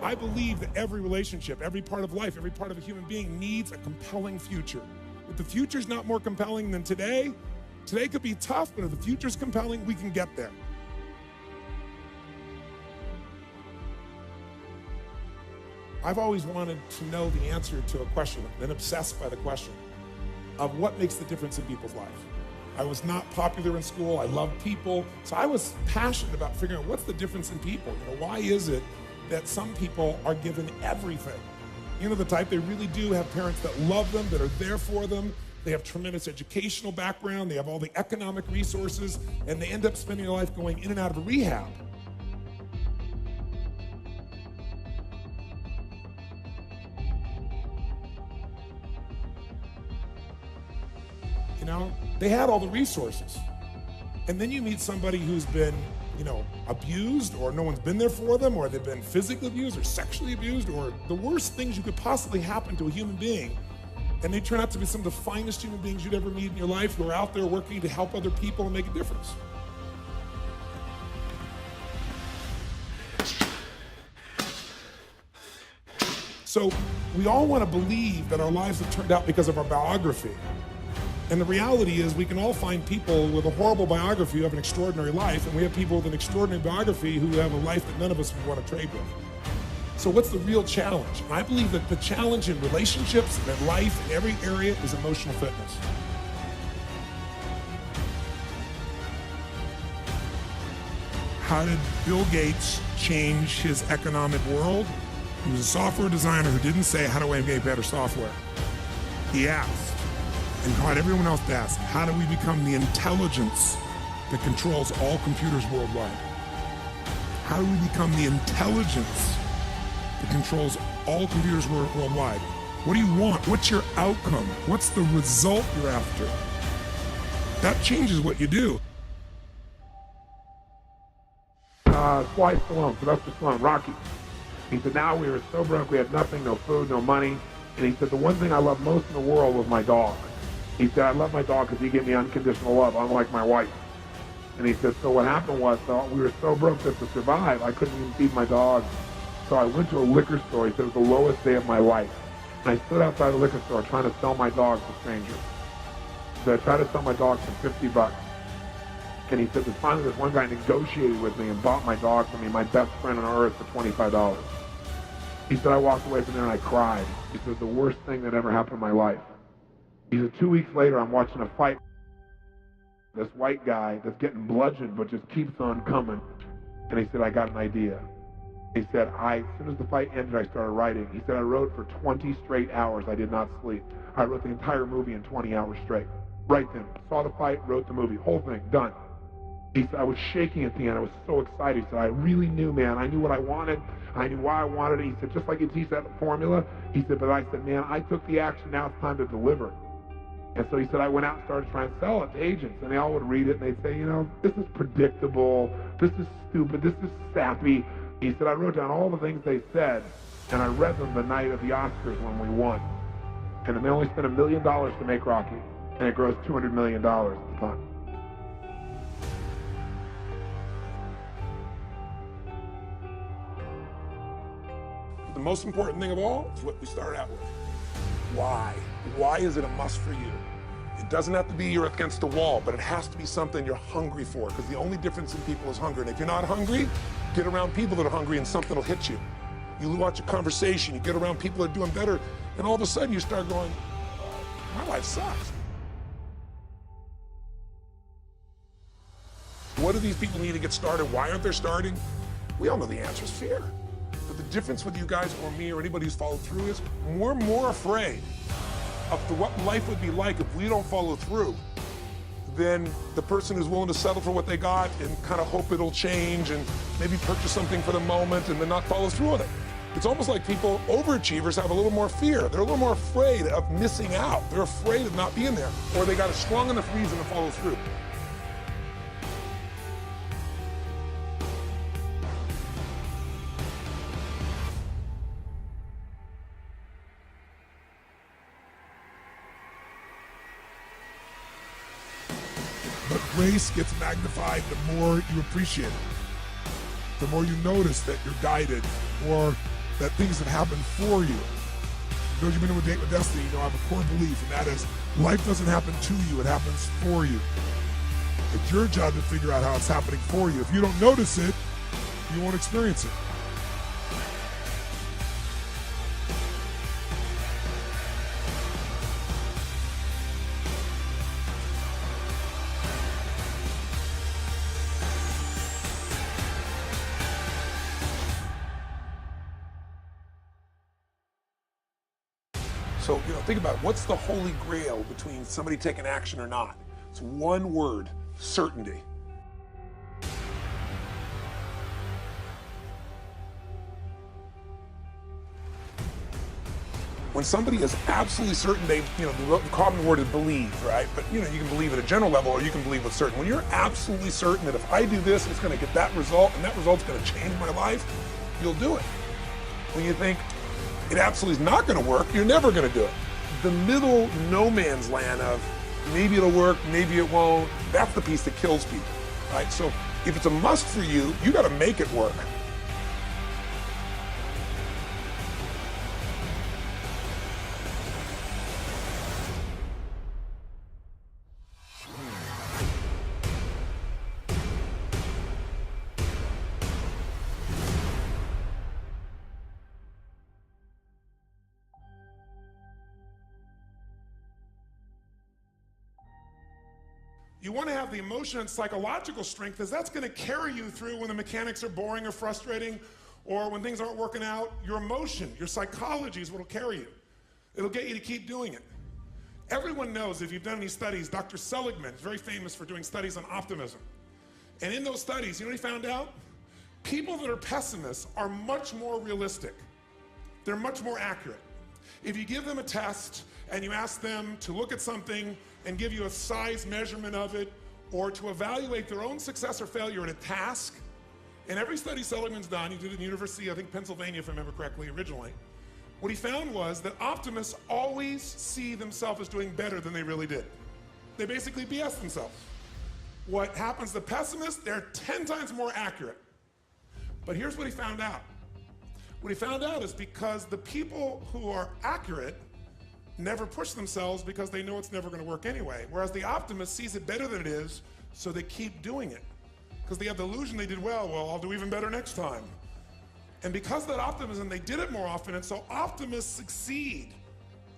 I believe that every relationship, every part of life, every part of a human being needs a compelling future. If the future's not more compelling than today, today could be tough, but if the future's compelling, we can get there. I've always wanted to know the answer to a question, been obsessed by the question of what makes the difference in people's lives. I was not popular in school, I loved people, so I was passionate about figuring out what's the difference in people. Why is it that some people are given everything? The type, they really do have parents that love them, that are there for them, they have tremendous educational background, they have all the economic resources, and they end up spending their life going in and out of a rehab. They had all the resources. And then you meet somebody who's been, abused, or no one's been there for them, or they've been physically abused or sexually abused, or the worst things you could possibly happen to a human being. And they turn out to be some of the finest human beings you'd ever meet in your life, who are out there working to help other people and make a difference. So we all want to believe that our lives have turned out because of our biography. And the reality is we can all find people with a horrible biography who have an extraordinary life, and we have people with an extraordinary biography who have a life that none of us would want to trade with. So what's the real challenge? And I believe that the challenge in relationships and in life, in every area, is emotional fitness. How did Bill Gates change his economic world? He was a software designer who didn't say, how do I make better software? He asked, and taught everyone else to ask, how do we become the intelligence that controls all computers worldwide? How do we become the intelligence that controls all computers worldwide? What do you want? What's your outcome? What's the result you're after? That changes what you do. Sly Stallone, Sylvester Stallone, Rocky. He said, now we were so broke, we had nothing, no food, no money. And he said, the one thing I loved most in the world was my dog. He said, I love my dog because he gave me unconditional love, unlike my wife. And he said, so what happened was, we were so broke that to survive, I couldn't even feed my dog. So I went to a liquor store. He said, it was the lowest day of my life. And I stood outside the liquor store trying to sell my dog to strangers. So I tried to sell my dog for $50. And he said, finally this one guy negotiated with me and bought my dog for me, my best friend on earth, for $25. He said, I walked away from there and I cried. He said, it was the worst thing that ever happened in my life. He said, 2 weeks later, I'm watching a fight. This white guy that's getting bludgeoned but just keeps on coming. And he said, I got an idea. He said, as soon as the fight ended, I started writing. He said, I wrote for 20 straight hours. I did not sleep. I wrote the entire movie in 20 hours straight. Right then. Saw the fight, wrote the movie. Whole thing, done. He said, I was shaking at the end. I was so excited. He said, I really knew, man. I knew what I wanted. I knew why I wanted it. He said, just like you teach that formula. He said, but I said, man, I took the action. Now it's time to deliver. And so he said, I went out and started trying to sell it to agents, and they all would read it, and they'd say, this is predictable, this is stupid, this is sappy. He said, I wrote down all the things they said, and I read them the night of the Oscars when we won. And then they only spent $1 million to make Rocky, and it grossed $200 million at the time. The most important thing of all is what we started out with. Why? Why is it a must for you? It doesn't have to be you're against the wall, but it has to be something you're hungry for, because the only difference in people is hunger. And if you're not hungry, get around people that are hungry and something will hit you. You watch a conversation, you get around people that are doing better, and all of a sudden you start going, my life sucks. What do these people need to get started? Why aren't they starting? We all know the answer is fear. But the difference with you guys or me or anybody who's followed through is we're more afraid of what life would be like if we don't follow through than the person who's willing to settle for what they got and kind of hope it'll change and maybe purchase something for the moment and then not follow through on it. It's almost like people, overachievers, have a little more fear. They're a little more afraid of missing out. They're afraid of not being there, or they got a strong enough reason to follow through. But grace gets magnified the more you appreciate it. The more you notice that you're guided, or that things have happened for you. Those you've been to a date with destiny, you know, I have a core belief, and that is life doesn't happen to you, it happens for you. It's your job to figure out how it's happening for you. If you don't notice it, you won't experience it. So, think about it. What's the holy grail between somebody taking action or not? It's one word: certainty. When somebody is absolutely certain the common word is believe, right? But you can believe at a general level, or you can believe with certain. When you're absolutely certain that if I do this, it's going to get that result, and that result's going to change my life, you'll do it. When you think it absolutely is not going to work, you're never going to do it. The middle no man's land of maybe it'll work, maybe it won't, that's the piece that kills people, right? So if it's a must for you, you got to make it work. You want to have the emotion and psychological strength, because that's going to carry you through when the mechanics are boring or frustrating, or when things aren't working out. Your emotion, your psychology is what will carry you. It'll get you to keep doing it. Everyone knows, if you've done any studies, Dr. Seligman is very famous for doing studies on optimism. And in those studies, you know what he found out? People that are pessimists are much more realistic. They're much more accurate. If you give them a test and you ask them to look at something and give you a size measurement of it, or to evaluate their own success or failure at a task, in every study Seligman's done, he did it in the University, I think Pennsylvania if I remember correctly originally, what he found was that optimists always see themselves as doing better than they really did. They basically BS themselves. What happens to pessimists, they're 10 times more accurate. But here's what he found out. What he found out is because the people who are accurate never push themselves because they know it's never going to work anyway. Whereas the optimist sees it better than it is, so they keep doing it. Because they have the illusion they did well, I'll do even better next time. And because of that optimism, they did it more often, and so optimists succeed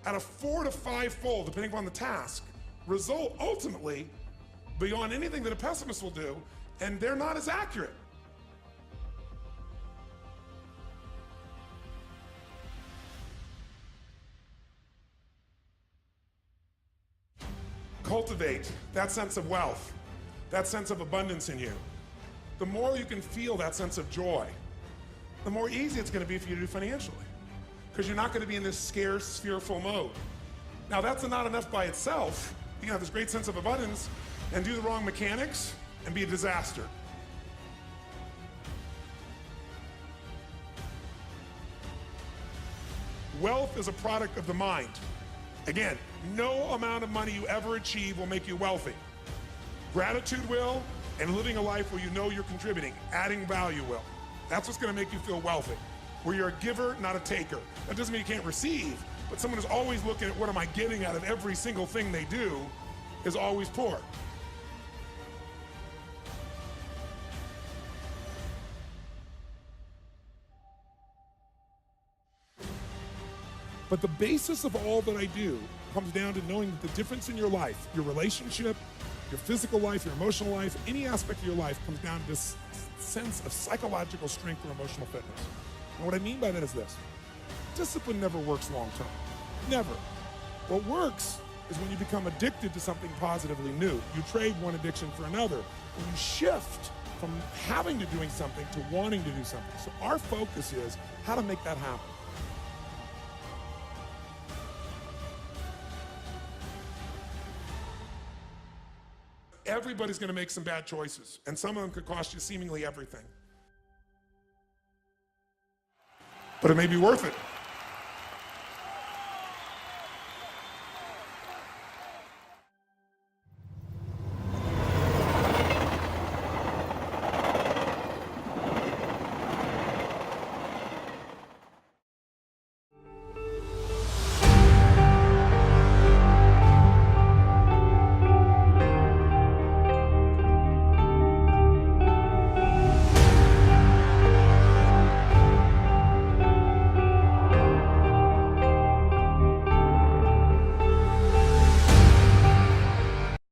at a 4 to 5-fold, depending upon the task, result ultimately beyond anything that a pessimist will do, and they're not as accurate. Cultivate that sense of wealth, that sense of abundance in you. The more you can feel that sense of joy, the more easy it's going to be for you to do financially, because you're not going to be in this scarce, fearful mode. Now, that's not enough by itself. You can have this great sense of abundance and do the wrong mechanics and be a disaster. Wealth is a product of the mind. Again, no amount of money you ever achieve will make you wealthy. Gratitude will, and living a life where you know you're contributing, adding value will. That's what's going to make you feel wealthy, where you're a giver, not a taker. That doesn't mean you can't receive, but someone who's always looking at what am I getting out of every single thing they do is always poor. But the basis of all that I do comes down to knowing that the difference in your life, your relationship, your physical life, your emotional life, any aspect of your life comes down to this sense of psychological strength or emotional fitness. And what I mean by that is this: discipline never works long term. Never. What works is when you become addicted to something positively new. You trade one addiction for another. When you shift from having to doing something to wanting to do something. So our focus is how to make that happen. Everybody's going to make some bad choices, and some of them could cost you seemingly everything. But it may be worth it.